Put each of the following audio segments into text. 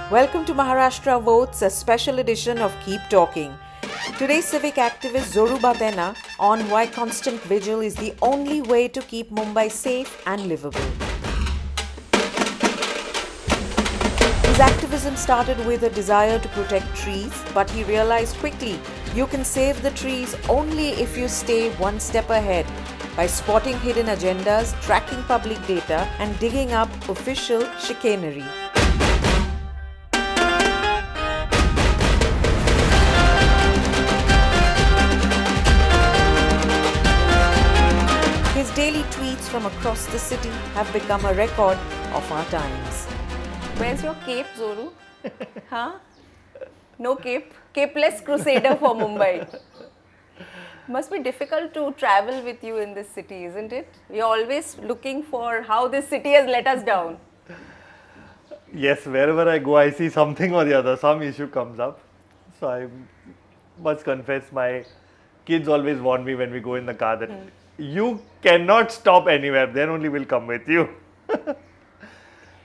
Welcome to Maharashtra Votes, a special edition of Keep Talking. Today's civic activist Zoru Bhathena on why constant vigil is the only way to keep Mumbai safe and livable. His activism started with a desire to protect trees, but he realized quickly you can save the trees only if you stay one step ahead by spotting hidden agendas, tracking public data, and digging up official chicanery. His daily tweets from across the city have become a record of our times. Where's your cape, Zoru? Huh? No cape? Capeless crusader for Mumbai. Must be difficult to travel with you in this city, isn't it? You're always looking for how this city has let us down. Yes, wherever I go, I see something or the other, some issue comes up. So I must confess, my kids always warn me when we go in the car that you cannot stop anywhere, then only we'll come with you.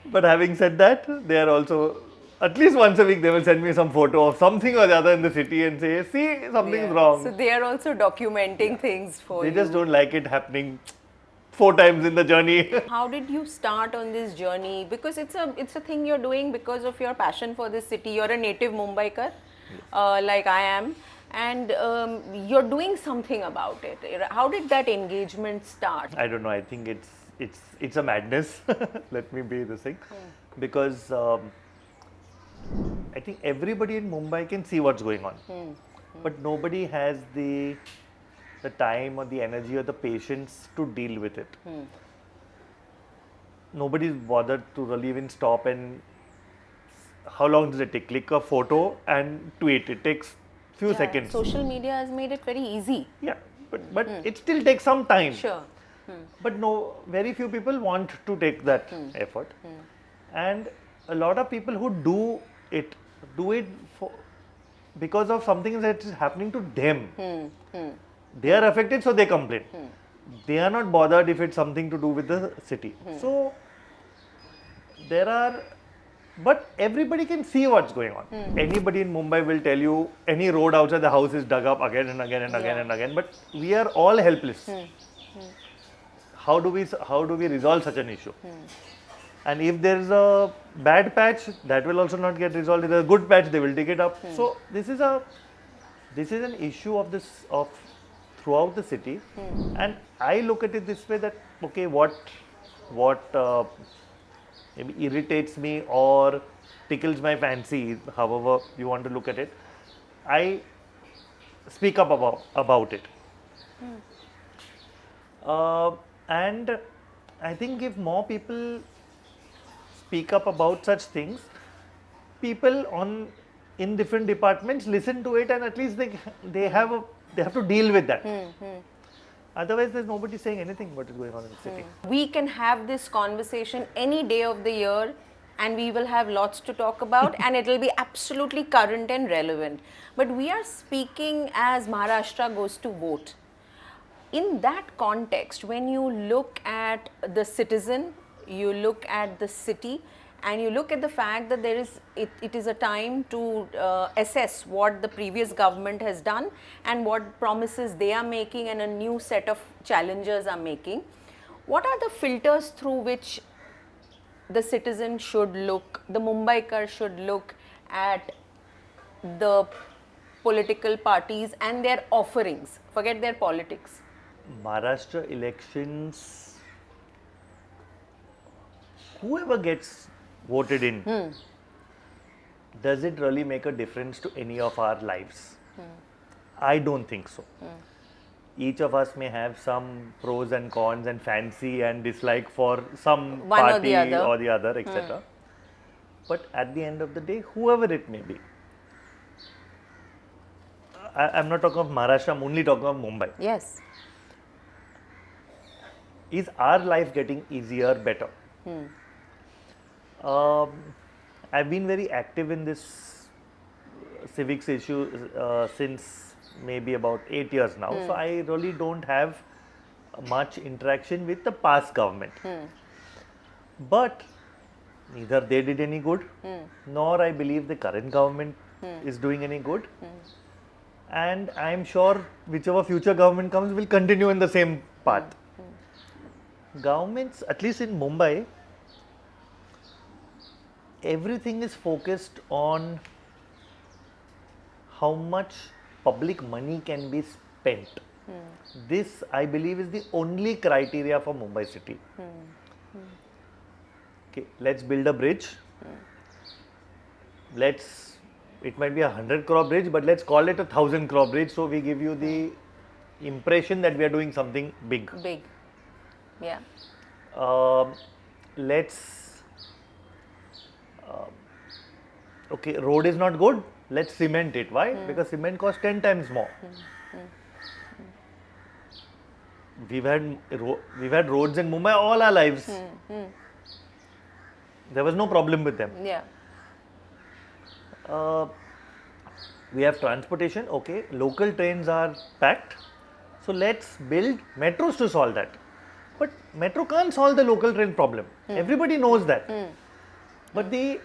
But having said that, they are also, at least once a week, they will send me some photo of something or the other in the city and say, see, something's wrong. So they are also documenting things for you. They just don't like it happening 4 times in the journey. How did you start on this journey? Because it's a thing you're doing because of your passion for this city. You're a native Mumbaikar, like I am, and you're doing something about it. How did that engagement start? I don't know. I think it's a madness. Let me be this thing, because I think everybody in Mumbai can see what's going on, but nobody has the time or the energy or the patience to deal with it. Nobody's bothered to really even stop and how long does it take? Click a photo and tweet. It takes few seconds. Social media has made it very easy. Yeah, but it still takes some time. Sure. But no, very few people want to take that effort, and a lot of people who do it because of something that is happening to them. They are affected, so they complain. They are not bothered if it's something to do with the city. So but everybody can see what's going on. Anybody in Mumbai will tell you any road outside the house is dug up again and again and again and again. But we are all helpless. How do we resolve such an issue? And if there is a bad patch, that will also not get resolved. If there is a good patch, they will dig it up. So this is an issue of throughout the city, and I look at it this way that okay, what maybe irritates me or tickles my fancy, however you want to look at it, I speak up about it. And I think if more people speak up about such things, people in different departments listen to it, and at least they have to deal with that. Otherwise, there's nobody saying anything what is going on in the city. We can have this conversation any day of the year, and we will have lots to talk about, and it will be absolutely current and relevant. But we are speaking as Maharashtra goes to vote. In that context, when you look at the citizen, you look at the city, and you look at the fact that it is a time to assess what the previous government has done and what promises they are making and a new set of challengers are making. What are the filters through which the citizen should look, the Mumbaikar should look at the political parties and their offerings? Forget their politics. Maharashtra elections, whoever gets voted in, does it really make a difference to any of our lives? I don't think so. Each of us may have some pros and cons and fancy and dislike for some One party or the other, etc. But at the end of the day, whoever it may be, I'm not talking of Maharashtra, I'm only talking of Mumbai. Yes. Is our life getting easier, better? I've been very active in this civics issue since maybe about 8 years now. So I really don't have much interaction with the past government. But Neither they did any good, nor I believe the current government is doing any good. And I am sure whichever future government comes will continue in the same path. Governments, at least in Mumbai, everything is focused on how much public money can be spent. This, I believe, is the only criteria for Mumbai city. Okay, let's build a bridge. It might be 100 crore bridge, but let's call it 1,000 crore bridge. So we give you the impression that we are doing something big. Big. Yeah. Okay, road is not good. Let's cement it. Why? Because cement costs 10 times more. We've had roads in Mumbai all our lives. There was no problem with them. Yeah. We have transportation. Okay, local trains are packed. So let's build metros to solve that. But metro can't solve the local train problem. Everybody knows that. But the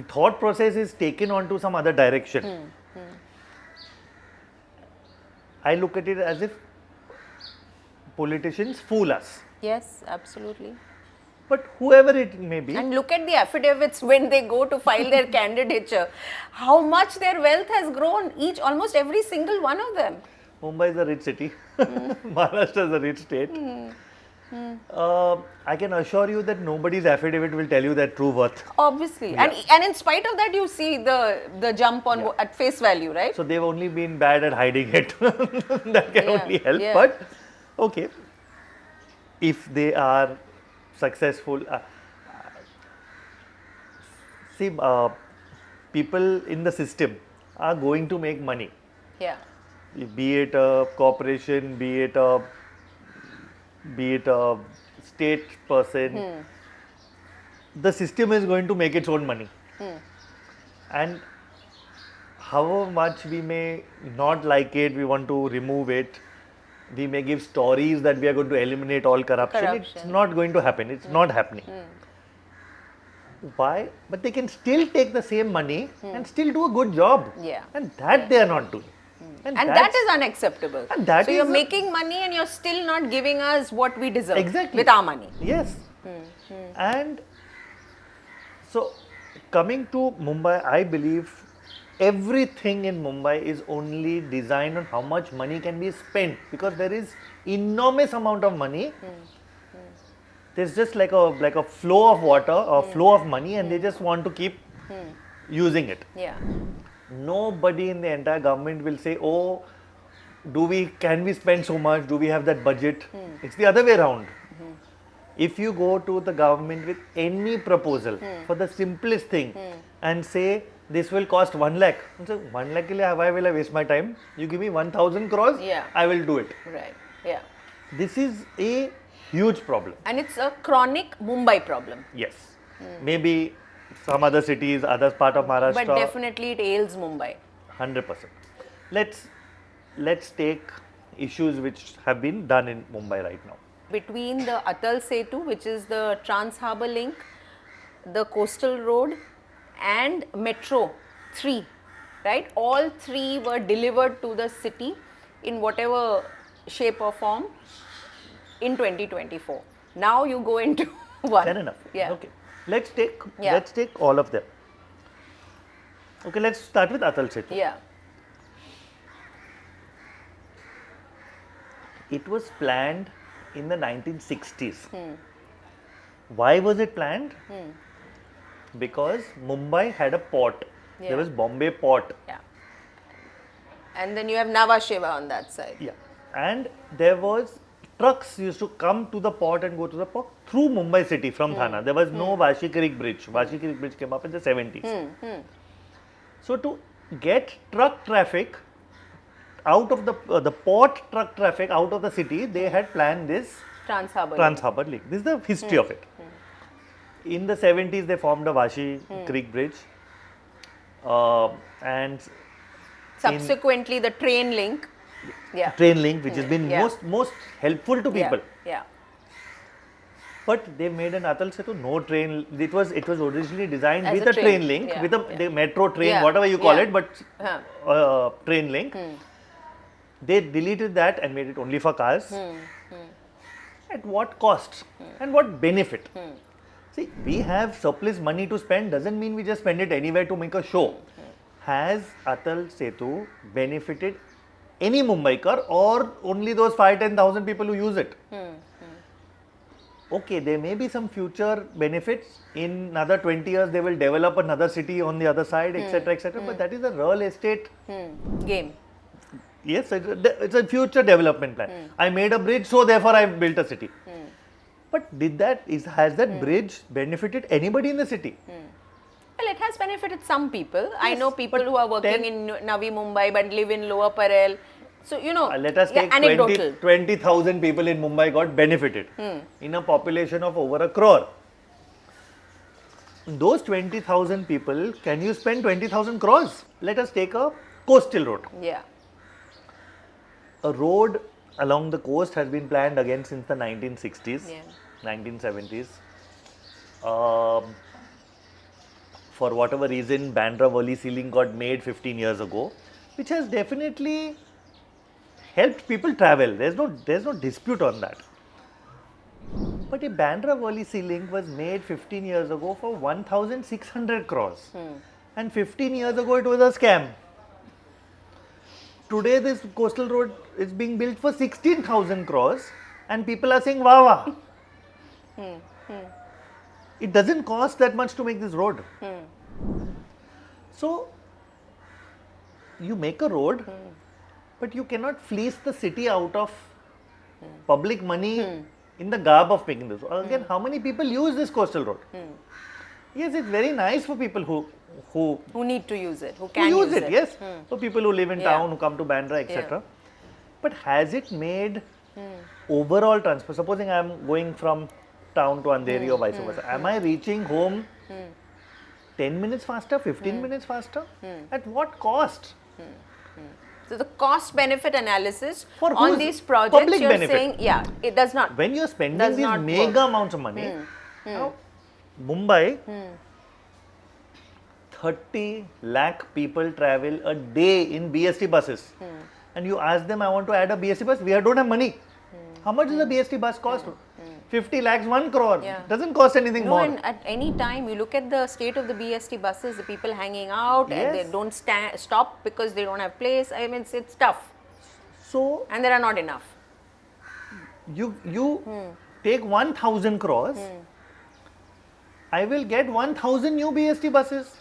thought process is taken onto some other direction. I look at it as if politicians fool us. Yes, absolutely. But whoever it may be. And look at the affidavits when they go to file their candidature. How much their wealth has grown, almost every single one of them. Mumbai is a rich city. Maharashtra is a rich state. I can assure you that nobody's affidavit will tell you their true worth. Obviously. Yeah. And in spite of that, you see the jump on at face value, right? So they've only been bad at hiding it. That can only help. Yeah. But okay, if they are successful, see, people in the system are going to make money. Yeah. Be it a corporation, be it a state person, the system is going to make its own money. And however much we may not like it, we want to remove it, we may give stories that we are going to eliminate all corruption. It's not going to happen. It's not happening. Why? But they can still take the same money and still do a good job. Yeah. And that they are not doing. And that is unacceptable. And that so is you're making money and you're still not giving us what we deserve. Exactly. With our money. Yes. And so coming to Mumbai, I believe everything in Mumbai is only designed on how much money can be spent, because there is enormous amount of money. There's just like a flow of water or flow of money, and they just want to keep using it. Yeah. Nobody in the entire government will say, oh, can we spend so much? Do we have that budget? It's the other way around. If you go to the government with any proposal for the simplest thing and say this will cost 1 lakh, so 1 lakh, why will I waste my time? You give me 1,000 crores, I will do it. Right. Yeah. This is a huge problem. And it's a chronic Mumbai problem. Yes. Maybe some other cities, other part of Maharashtra. But definitely it ails Mumbai. 100%. Let's take issues which have been done in Mumbai right now. Between the Atal Setu, which is the Trans-Harbour link, the coastal road and Metro 3, right? All three were delivered to the city in whatever shape or form in 2024. Now you go into one. Fair enough. Yeah. Okay. Let's take all of them. Okay, let's start with Atal Setu. Yeah. It was planned in the 1960s. Why was it planned? Because Mumbai had a port. Yeah. There was Bombay port. Yeah. And then you have Nhava Sheva on that side. Yeah. And there was trucks used to come to the port and go to the port through Mumbai city from Thana. There was no Vashi Creek Bridge. Vashi Creek Bridge came up in the 70s. So to get truck traffic out of the port truck traffic out of the city, they had planned this Trans-Harbour link. This is the history of it. In the 70s, they formed a Vashi Creek Bridge. And subsequently, the train link Yeah. train link, which has been Yeah. most helpful to people. Yeah. But they made an Atal Setu no train. It was originally designed As with a a train train, link, yeah, with a yeah. the metro train, Yeah, whatever you call yeah. it, but Huh. train link. They deleted that and made it only for cars. At what cost and what benefit? See, we have surplus money to spend. Doesn't mean we just spend it anywhere to make a show. Has Atal Setu benefited any Mumbaikar or only those 5-10,000 people who use it? Okay, there may be some future benefits. In another 20 years, they will develop another city on the other side, etc., etc. But that is a real estate. Game. Yes, it's a future development plan. I made a bridge, so therefore I built a city. But has that bridge benefited anybody in the city? Well, it has benefited some people. I Yes, know people but who are working in Navi Mumbai but live in Lower Parel. So, Let us take anecdotal. 20,000 people in Mumbai got benefited in a population of over 1 crore. Those 20,000 people, can you spend 20,000 crores? Let us take a coastal road. Yeah. A road along the coast has been planned again since the 1960s, Yeah. 1970s. For whatever reason, Bandra Wali ceiling got made 15 years ago, which has definitely helped people travel. There's no dispute on that. But a Bandra Wali ceiling was made 15 years ago for 1,600 crores. And 15 years ago, it was a scam. Today, this coastal road is being built for 16,000 crores and people are saying, wow, wow. It doesn't cost that much to make this road. So, you make a road, but you cannot fleece the city out of public money in the garb of making this. Again, how many people use this coastal road? Yes, it's very nice for people who need to use it, who can use it. Yes, for people who live in Yeah. town, who come to Bandra, etc. But has it made overall transport? Supposing I am going from town to Andheri or vice versa, am I reaching home 10 minutes faster, 15 minutes faster? At what cost? So, the cost benefit analysis For on whose these projects, public you're benefit? saying, yeah, it does not. When you're spending Does these not mega work. amounts of money, now Mumbai, 30 lakh people travel a day in BST buses. And you ask them, I want to add a BST bus, we don't have money. How much does a BST bus cost? 50 lakhs, 1 crore. Yeah. Doesn't cost anything No, more. and at any time you look at the state of the BST buses, the people hanging out and they Yes. don't stop because they don't have place. I mean, it's tough So, and there are not enough. you take 1,000 crores, I will get 1,000 new BST buses,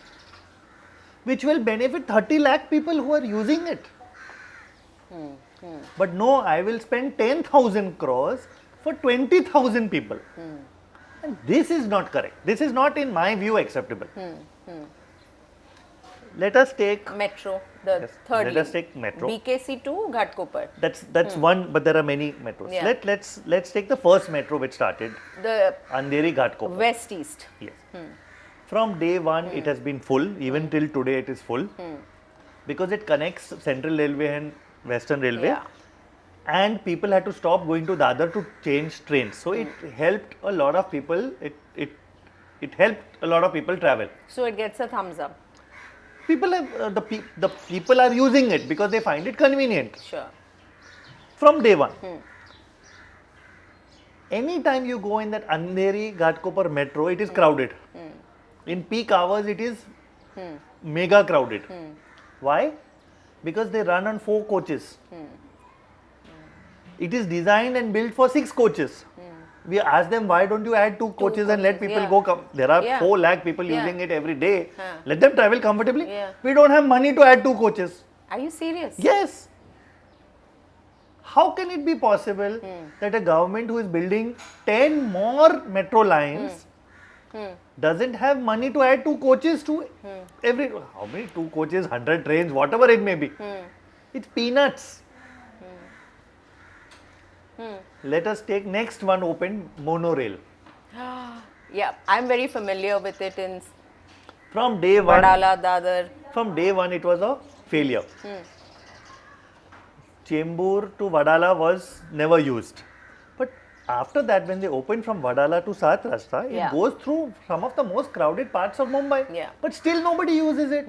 which will benefit 30 lakh people who are using it. But no, I will spend 10,000 crores for 20,000 people. And this is not correct. This is not, in my view, acceptable. Let us take Metro, the Yes, third let us link. take metro. BKC to Ghatkopar. that's one, but there are many metros. Yeah. Let's take the first metro which started, The Andheri Ghatkopar. west east. Yes. From day one, it has been full. Even till today, it is full because it connects Central Railway and Western Railway, Yeah. and people had to stop going to Dadar to change trains. So it helped a lot of people. It helped a lot of people travel. So it gets a thumbs up. People have the people are using it because they find it convenient Sure. from day one. Anytime you go in that Andheri Ghatkopar metro, it is crowded. In peak hours, it is mega crowded. Why? Because they run on 4 coaches. It is designed and built for 6 coaches. We ask them, why don't you add 2 coaches and let coaches, people yeah. go come? There are Yeah. 4 lakh people Yeah. using it every day. Huh. Let them travel comfortably. Yeah. We don't have money to add 2 coaches. Are you serious? Yes. How can it be possible that a government who is building 10 more metro lines doesn't have money to add 2 coaches to every, how many 2 coaches, 100 trains, whatever it may be. It's peanuts. Let us take next one open, monorail. Yeah, I'm very familiar with it in From day one, Vadala, Dadar. it was a failure. Chembur to Vadala was never used. But after that, when they opened from Vadala to South Rasta, Yeah. it goes through some of the most crowded parts of Mumbai. Yeah. But still nobody uses it.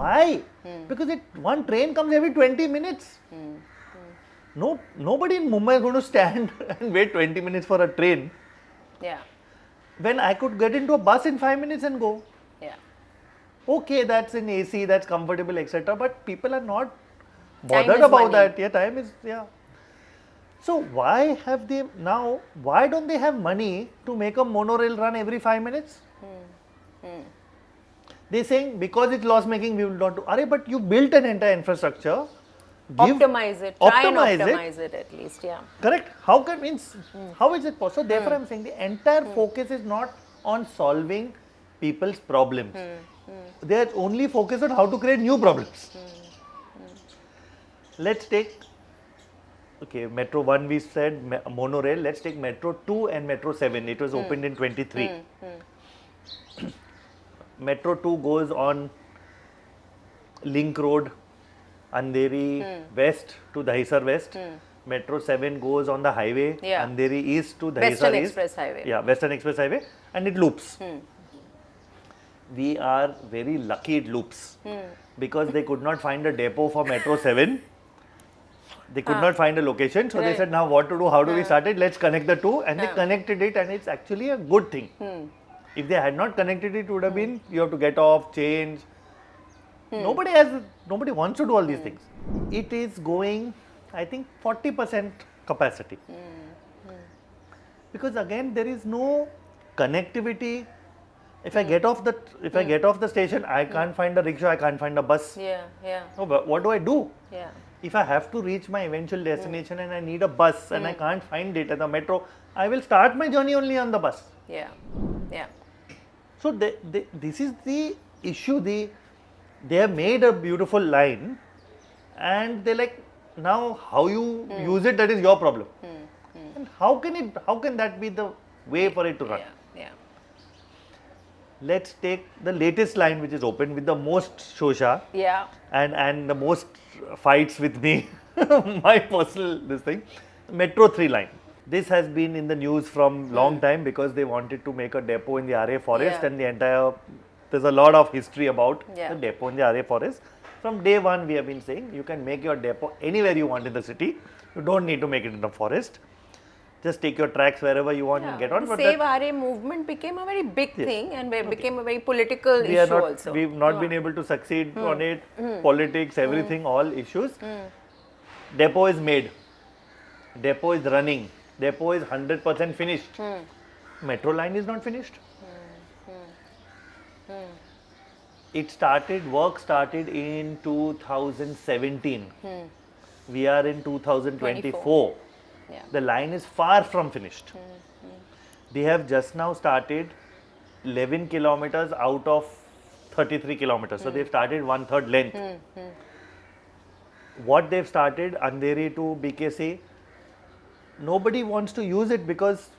Why? Because one train comes every 20 minutes. No, nobody in Mumbai is going to stand and wait 20 minutes for a train Yeah. when I could get into a bus in 5 minutes and go. Yeah. Okay, that's in AC, that's comfortable, etc. But people are not Time bothered is about money. that. Yeah, time is, yeah. So why have they now, why don't they have money to make a monorail run every 5 minutes? They're saying because it's loss making, we will not do. Arey, but you built an entire infrastructure. Optimize it. Try and optimize it. optimize it at least. Yeah. Correct? How can means how is it possible? So therefore, I'm saying the entire focus is not on solving people's problems. They are only focused on how to create new problems. Let's take Metro 1 we said monorail. Let's take Metro 2 and Metro 7. It was opened in 23. Metro 2 goes on Link Road, Andheri West to Dahisar West. Metro 7 goes on the highway, Yeah. Andheri East to Dahisar Western East. Express Highway. Yeah, Western Express Highway, and it loops. We are very lucky it loops because they could not find a depot for Metro 7. They could not find a location, so they Right. said, now what to do, how do we start it, let's connect the two, and they connected it, and it's actually a good thing. If they had not connected it, it would have been, you have to get off, change. Nobody wants to do all these things. It is going, I think, 40% capacity. Because again, there is no connectivity. If I get off the station, I can't find a rickshaw, I can't find a bus. Yeah. Yeah. So what do I do? Yeah. If I have to reach my eventual destination and I need a bus and I can't find it at the metro, I will start my journey only on the bus. Yeah. Yeah. So this is the issue. They have made a beautiful line, and they're like, now how you use it, that is your problem. And how can that be the way for it to run? Yeah. Yeah. Let's take the latest line which is open with the most shosha Yeah. and the most fights with me, my personal this thing, Metro 3 line. This has been in the news from long time because they wanted to make a depot in the RA forest, Yeah. and there's a lot of history about Yeah. the depot in the RA forest. From day one we have been saying you can make your depot anywhere you want in the city. You don't need to make it in the forest. Just take your tracks wherever you want and get on. The But Save that RA movement became a very big thing and became a very political we issue are not, also. we've not been able to succeed on it. Politics, everything, all issues. Depot is made. Depot is running. Depot is 100% finished. Metro line is not finished. Work started in 2017. We are in 2024. Yeah. The line is far from finished. They have just now started 11 kilometers out of 33 kilometers. So they've started 1/3 length. What they've started, Andheri to BKC, nobody wants to use it because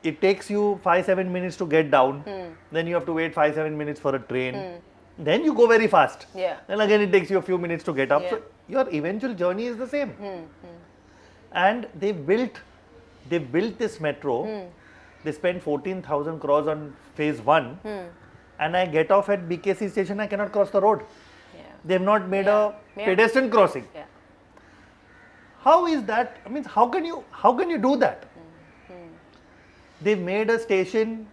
it takes you 5-7 minutes to get down. Then you have to wait 5-7 minutes for a train. Then you go very fast. Yeah. Then again it takes you a few minutes to get up. Yeah. So your eventual journey is the same. And they built this metro. They spent 14,000 crores on phase 1, and I get off at BKC station, I cannot cross the road. Yeah. They have not made a Yeah. pedestrian crossing. Yeah. How is that? I mean, how can you do that? They've made a station,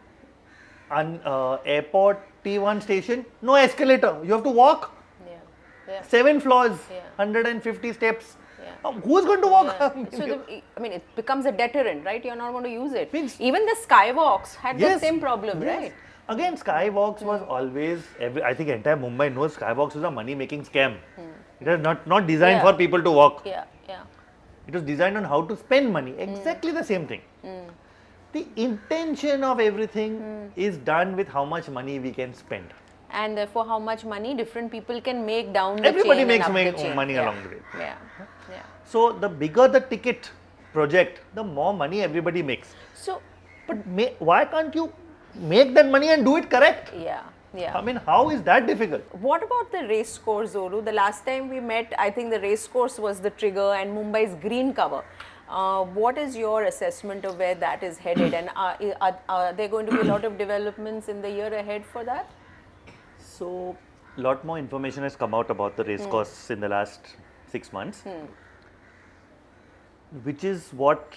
an airport T1 station, no escalator. You have to walk. Yeah. Yeah. 7 floors, Yeah. 150 steps. Yeah. Who's going to walk? So it becomes a deterrent, right? You're not going to use it. Means- Even the skywalks had Yes. the same problem, Yes. right? Again, Skywalks was always, I think entire Mumbai knows Skywalks is a money-making scam. It was not designed Yeah. for people to walk. Yeah. Yeah. It was designed on how to spend money. Exactly the same thing. The intention of everything is done with how much money we can spend. And therefore, how much money different people can make down the Everybody chain makes and up the chain. money Yeah. along the way. Yeah. Yeah. So the bigger the ticket project, the more money everybody makes. So, But why can't you make that money and do it correct? yeah. Yeah. I mean, how is that difficult? What about the race course, Zoru? The last time we met, I think the race course was the trigger and Mumbai's green cover. What is your assessment of where that is headed, and are there going to be a lot of developments in the year ahead for that? So, a lot more information has come out about the race course in the last 6 months, which is what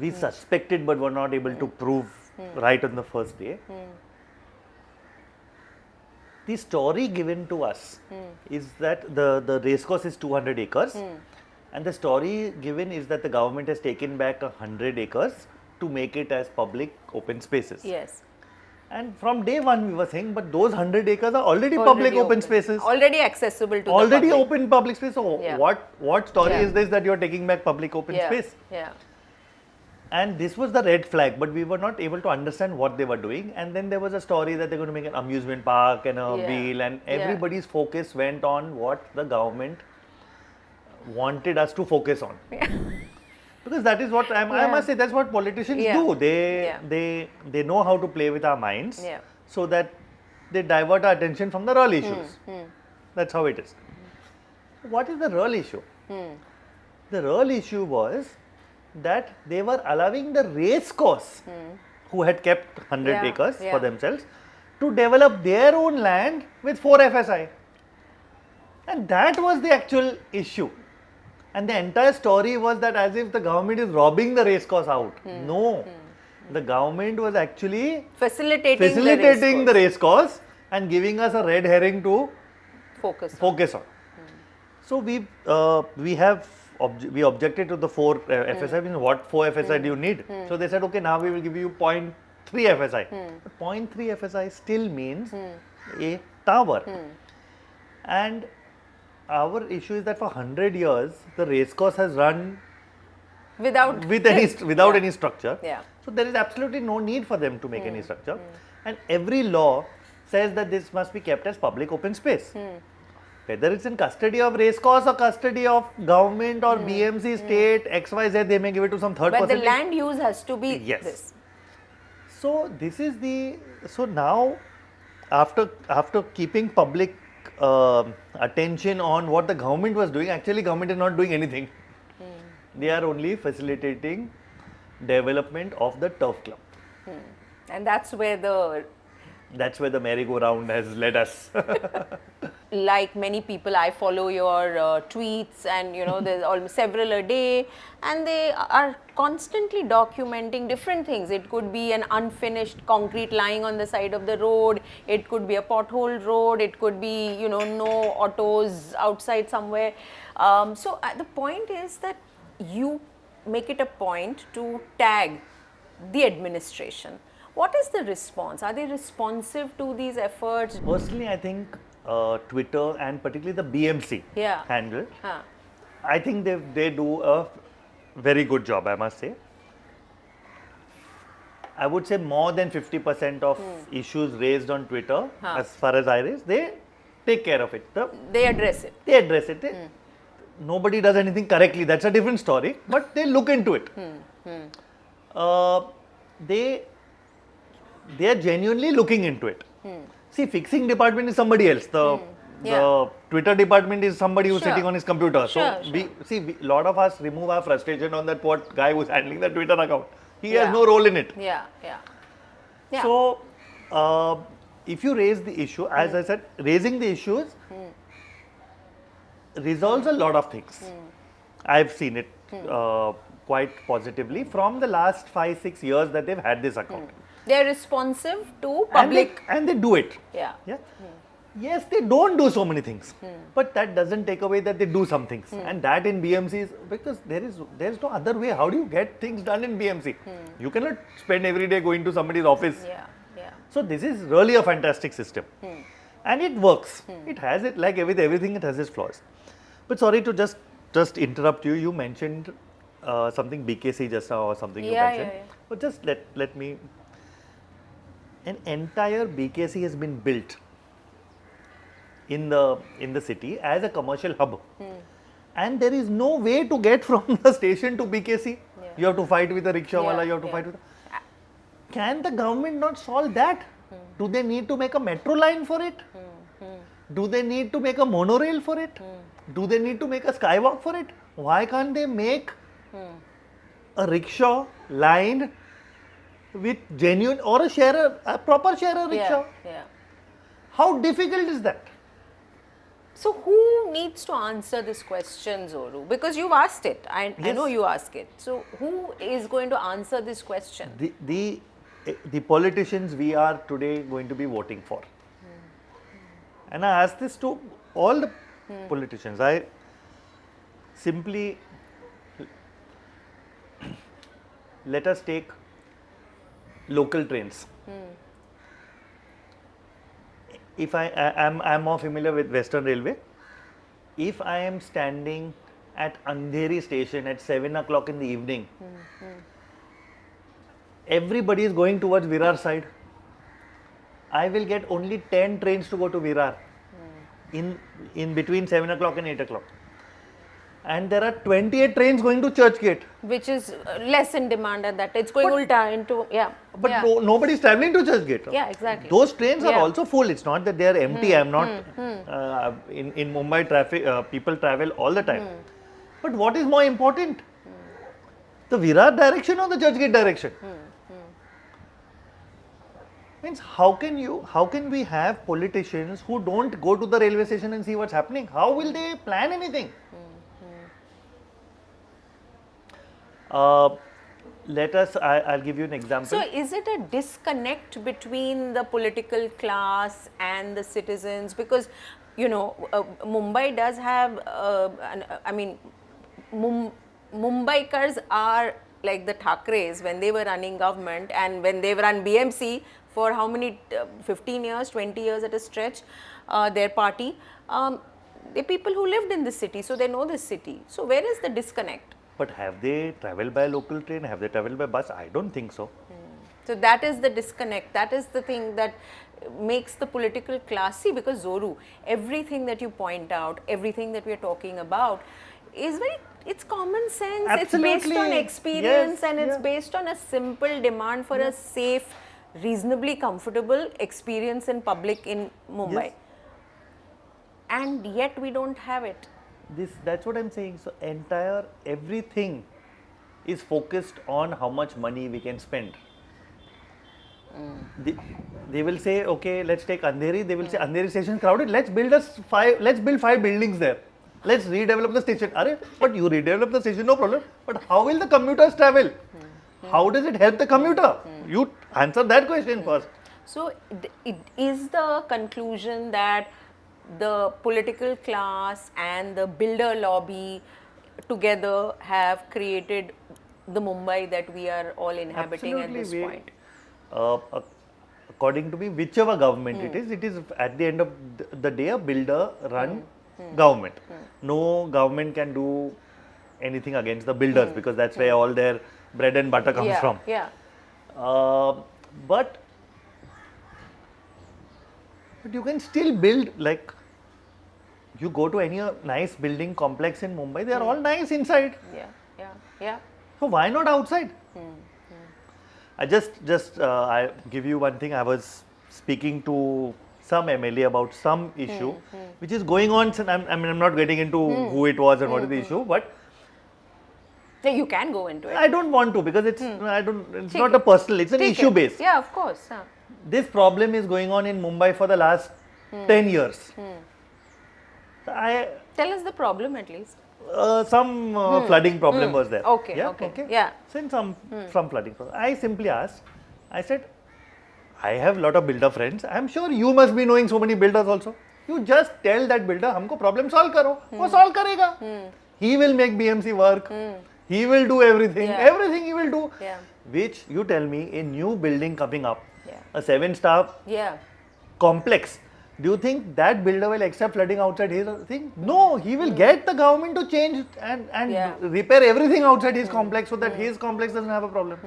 we suspected but were not able to prove right on the first day. The story given to us is that the race course is 200 acres, and the story given is that the government has taken back 100 acres to make it as public open spaces. Yes. And from day one we were saying, but those 100 acres are already public open spaces. Already accessible to Already the public. open public space. So Yeah. what story Yeah. is this that you are taking back public open Yeah. space? Yeah. And this was the red flag, but we were not able to understand what they were doing. And then there was a story that they're going to make an amusement park and a Yeah. wheel, and Yeah. everybody's focus went on what the government wanted us to focus on. Because that is what I Yeah. must say, that's what politicians Yeah. do. Yeah. They know how to play with our minds, Yeah. so that they divert our attention from the real issues. That's how it is. What is the real issue? The real issue was that they were allowing the race course, who had kept 100 Yeah, acres yeah. for themselves, to develop their own land with 4 FSI. And that was the actual issue. And the entire story was that as if the government is robbing the race course out. No. The government was actually Facilitating the race course and giving us a red herring to focus on. So we objected to the 4 FSI. Means what 4 FSI do you need? So they said, okay, now we will give you 0.3 FSI. But 0.3 FSI still means a tower. And our issue is that for 100 years, the race course has run without any structure. Yeah. So there is absolutely no need for them to make any structure. And every law says that this must be kept as public open space. Whether it's in custody of race course or custody of government or BMC, state, XYZ, they may give it to some third But person. the land use has to be Yes. this. So this is so now after keeping public attention on what the government was doing, actually government is not doing anything. They are only facilitating development of the turf club. And that's where the merry-go-round has led us. like many people, I follow your tweets, and there's almost several a day, and they are constantly documenting different things. It could be an unfinished concrete lying on the side of the road, it could be a potholed road, it could be no autos outside somewhere. So the point is that you make it a point to tag the administration. What is the response? Are they responsive to these efforts? Personally, I think Twitter and particularly the BMC handle, I think they do a very good job, I must say. I would say more than 50% of issues raised on Twitter, as far as I raise, they take care of it. They address it. They address it. Nobody does anything correctly, that's a different story, but they look into it. They are genuinely looking into it. See, fixing department is somebody else. The Twitter department is somebody who's sitting on his computer. A lot of us remove our frustration on that poor guy who's handling the Twitter account. He has no role in it. So, if you raise the issue, as I said, raising the issues resolves a lot of things. I've seen it quite positively from the last 5-6 years that they've had this account. They're responsive to public. And they do it. Yeah. Yes, they don't do so many things, but that doesn't take away that they do some things. And that in BMC is because there is no other way. How do you get things done in BMC? You cannot spend every day going to somebody's office. So this is really a fantastic system, and it works. It has it, like with everything, it has its flaws. But sorry to just interrupt you. You mentioned something BKC just now or something you mentioned. But just let me. An entire BKC has been built in the city as a commercial hub, and there is no way to get from the station to BKC. You have to fight with a rickshaw wala. You have to fight with. Can the government not solve that? Do they need to make a metro line for it? Do they need to make a monorail for it? Do they need to make a skywalk for it? Why can't they make a rickshaw line with genuine or a proper sharer rickshaw? Yeah. How difficult is that? So who needs to answer this question, Zoru? Because you've asked it. I know you ask it. So who is going to answer this question? The politicians we are today going to be voting for. And I ask this to all the politicians. I simply let us take local trains. If I'm more familiar with Western Railway. If I am standing at Andheri station at 7 o'clock in the evening, everybody is going towards Virar side. I will get only 10 trains to go to Virar in between 7 o'clock and 8 o'clock. And there are 28 trains going to Churchgate. Which is less in demand at that. It's going ulta into, But nobody is traveling to Churchgate. Yeah, exactly. Those trains are also full. It's not that they are empty. I'm not, in Mumbai traffic, people travel all the time. But what is more important? The Virar direction or the Churchgate direction? Means how can we have politicians who don't go to the railway station and see what's happening? How will they plan anything? I'll give you an example. So is it a disconnect between the political class and the citizens? Because, Mumbai does have, Mumbaikars are like the Thakres when they were running government and when they run BMC for how many, 15 years, 20 years at a stretch, their party. They're people who lived in the city, so they know the city. So where is the disconnect? But have they travelled by local train? Have they travelled by bus? I don't think so. So that is the disconnect. That is the thing that makes the political class. See, because Zoru, everything that you point out, everything that we are talking about is it's common sense. Absolutely. It's based on experience, Yes, and it's based on a simple demand for a safe, reasonably comfortable experience in public in Mumbai. Yes. And yet we don't have it. That's what I'm saying. So everything is focused on how much money we can spend. They will say, okay, let's take Andheri. They will say Andheri station is crowded. Let's build 5 buildings there. Let's redevelop the station. But you redevelop the station, no problem. But how will the commuters travel? How does it help the commuter? You answer that question first. So it is the conclusion that the political class and the builder lobby together have created the Mumbai that we are all inhabiting at this point. According to me, whichever government it is at the end of the day a builder run government. No government can do anything against the builders because that's where all their bread and butter comes from. Yeah. But you can still build, like you go to any nice building complex in Mumbai, they are all nice inside. Yeah. So why not outside? I I give you one thing. I was speaking to some MLA about some issue which is going on. I'm not getting into who it was and what is the issue, but you can go into it. I don't want to because it's not a personal. It's an issue based. Yeah, of course. This problem is going on in Mumbai for the last 10 years. Tell us the problem at least. Some flooding problem was there. Okay. Yeah. Since some flooding problem, I simply asked. I said, I have a lot of builder friends. I'm sure you must be knowing so many builders also. You just tell that builder, हमको problem solve करो. वो solve करेगा. He will make BMC work. He will do everything. Everything he will do. Which you tell me, a new building coming up, a 7-star complex. Do you think that builder will accept flooding outside his thing? No, he will get the government to change and repair everything outside his complex so that his complex doesn't have a problem.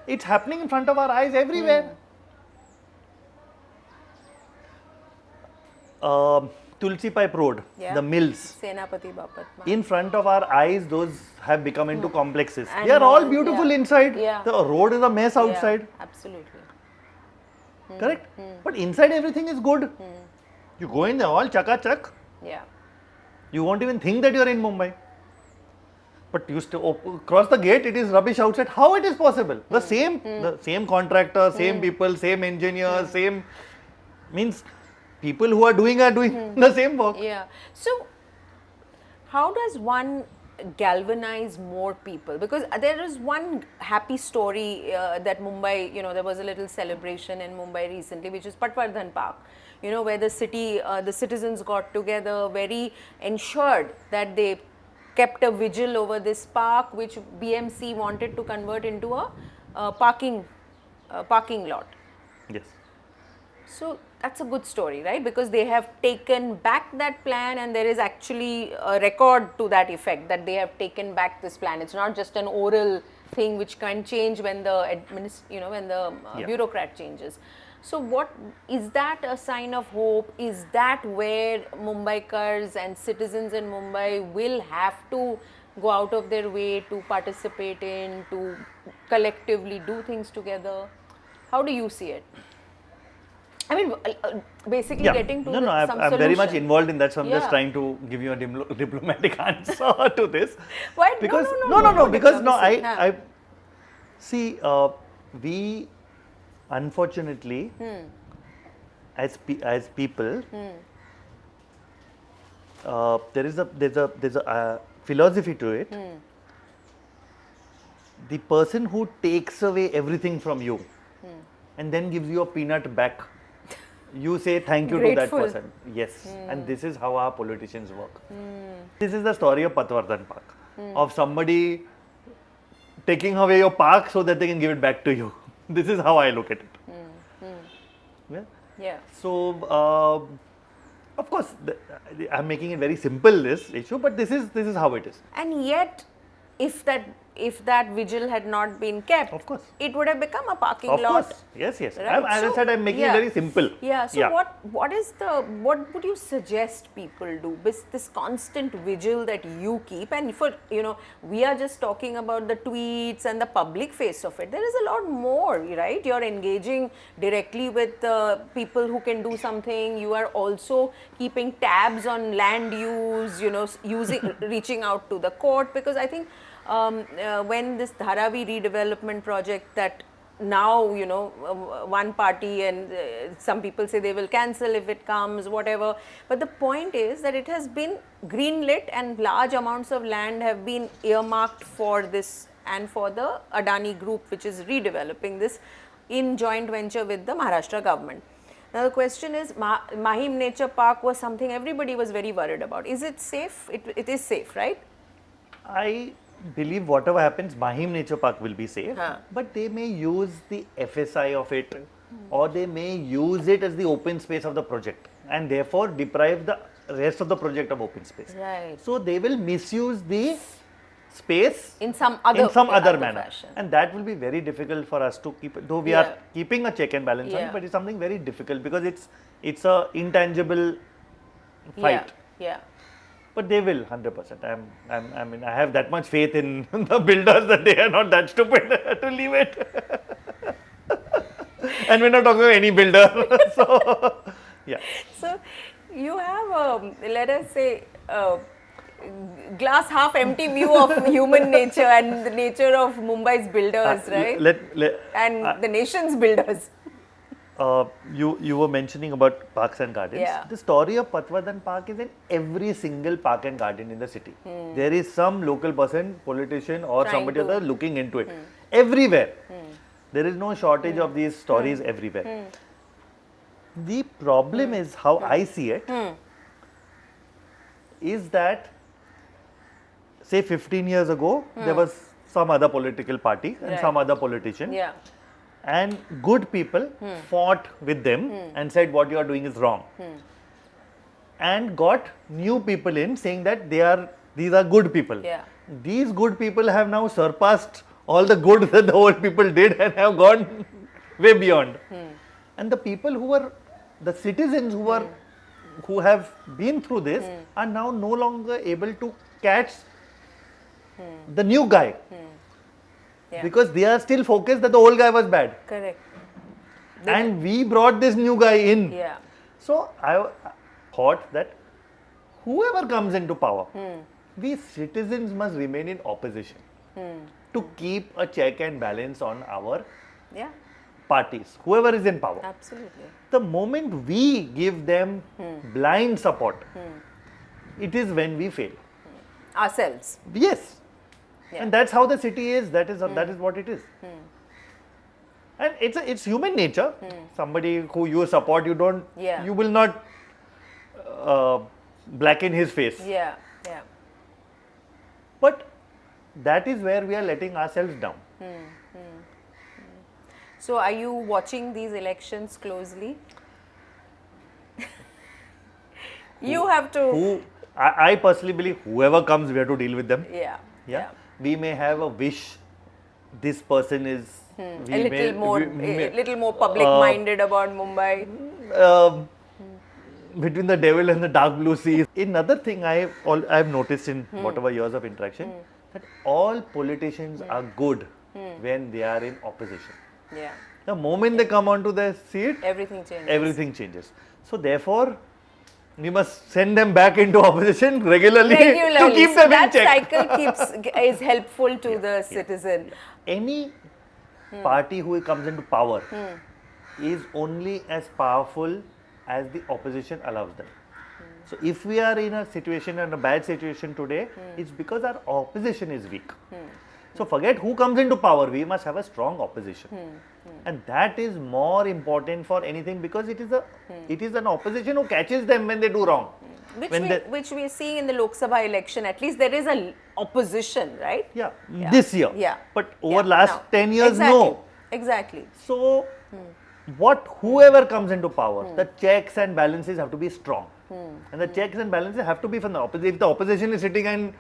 It's happening in front of our eyes everywhere. Tulsi Pipe Road, the mills. Senapati Bapat. In front of our eyes, those have become into complexes. And they are all beautiful inside. The road is a mess outside. Absolutely. correct? But inside everything is good. You go in there all chaka-chak. Yeah. You won't even think that you are in Mumbai. But you cross the gate, it is rubbish outside. How it is possible? The same contractor, same people, same engineers, same means people who are doing the same work. Yeah. So, how does one galvanize more people? Because there is one happy story that Mumbai, there was a little celebration in Mumbai recently, which is Patvardhan Park. Where the citizens got together, very ensured that they kept a vigil over this park, which BMC wanted to convert into a parking lot. Yes. So that's a good story, right? Because they have taken back that plan, and there is actually a record to that effect that they have taken back this plan. It's not just an oral thing which can change when the bureaucrat changes. So what is that a sign of hope? Is that where Mumbaikars and citizens in Mumbai will have to go out of their way to participate in, to collectively do things together? How do you see it? I mean, basically getting to I'm solution. very much involved in that, so I'm just Yeah. trying to give you a diplomatic answer to this. Why? Because No, because diplomacy. I see, we unfortunately as people, there's a philosophy to it. The person who takes away everything from you and then gives you a peanut back, you say thank you to that Grateful. person. Yes, and this is how our politicians work. This is the story of Patvardhan Park, of somebody taking away your park so that they can give it back to you. This is how I look at it. Yeah. Yeah. So, of course, I'm making it very simple, this issue, but this is how it is. And yet, if that vigil had not been kept, Of course. it would have become a parking Of lot. course, yes. Right? As I said, I'm making it very simple. Yeah. So what would you suggest people do? This constant vigil that you keep, and for we are just talking about the tweets and the public face of it. There is a lot more, right? You're engaging directly with people who can do something. You are also keeping tabs on land use. Reaching out to the court, because I think. When this Dharavi redevelopment project that now, one party and some people say they will cancel if it comes, whatever. But the point is that it has been greenlit and large amounts of land have been earmarked for this and for the Adani group, which is redeveloping this in joint venture with the Maharashtra government. Now the question is, Mahim Nature Park was something everybody was very worried about. Is it safe? It is safe, right? I believe whatever happens, Mahim Nature Park will be safe, but they may use the FSI of it, or they may use it as the open space of the project, and therefore deprive the rest of the project of open space. Right. So they will misuse the space in some other manner, fashion. and that will be very difficult for us to keep. Though we are keeping a check and balance on it, but it's something very difficult because it's a intangible fight. Yeah. But they will 100%. I mean, I have that much faith in the builders that they are not that stupid to leave it. And we're not talking about any builder. So, yeah. So, you have, let us say, glass half empty view of human nature and the nature of Mumbai's builders, right? And the nation's builders. You were mentioning about parks and gardens. Yeah. The story of Patvardhan Park is in every single park and garden in the city. There is some local person, politician or somebody other looking into it. Everywhere. There is no shortage of these stories everywhere. The problem is, how I see it, is that say 15 years ago, there was some other political party and some other politician. Yeah. And good people fought with them and said what you are doing is wrong, and got new people in saying that these are good people. Yeah. These good people have now surpassed all the good that the old people did and have gone way beyond. And the people who were the citizens who have been through this are now no longer able to catch the new guy. Yeah. Because they are still focused that the old guy was bad. Correct. And we brought this new guy in. Yeah. So I thought that whoever comes into power, we citizens must remain in opposition to keep a check and balance on our Yeah. parties, whoever is in power. Absolutely. The moment we give them blind support, it is when we fail. Ourselves. Yes. Yeah. And that's how the city is. That is what it is. And it's human nature. Somebody who you support, Yeah. you will not blacken his face. Yeah. Yeah. But that is where we are letting ourselves down. So, are you watching these elections closely? You have to. I personally believe whoever comes, we have to deal with them. Yeah. Yeah. We may have a wish. This person is A little more public-minded about Mumbai. Between the devil and the dark blue sea. Another thing I've noticed in whatever years of interaction, that all politicians are good when they are in opposition. Yeah. The moment they come onto the seat, Everything changes. everything changes. So therefore, we must send them back into opposition regularly, to keep So them in that check. cycle is helpful to the citizen. Any party who comes into power is only as powerful as the opposition allows them. So if we are in a situation, in a bad situation today, it's because our opposition is weak. So forget who comes into power, we must have a strong opposition. And that is more important for anything, because it is an opposition who catches them when they do wrong. Which we are seeing in the Lok Sabha election. At least there is an opposition, right? Yeah, this year. Yeah. But over last 10 years, exactly. no. Exactly. So whoever comes into power, the checks and balances have to be strong. And the checks and balances have to be from the opposition. If the opposition is sitting and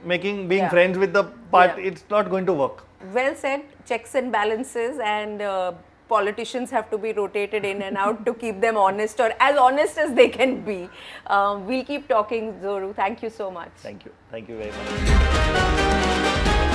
being friends with the party, it's not going to work. Well said. Checks and balances, and politicians have to be rotated in and out to keep them honest, or as honest as they can be. We'll keep talking, Zoru. Thank you so much. Thank you. Thank you very much.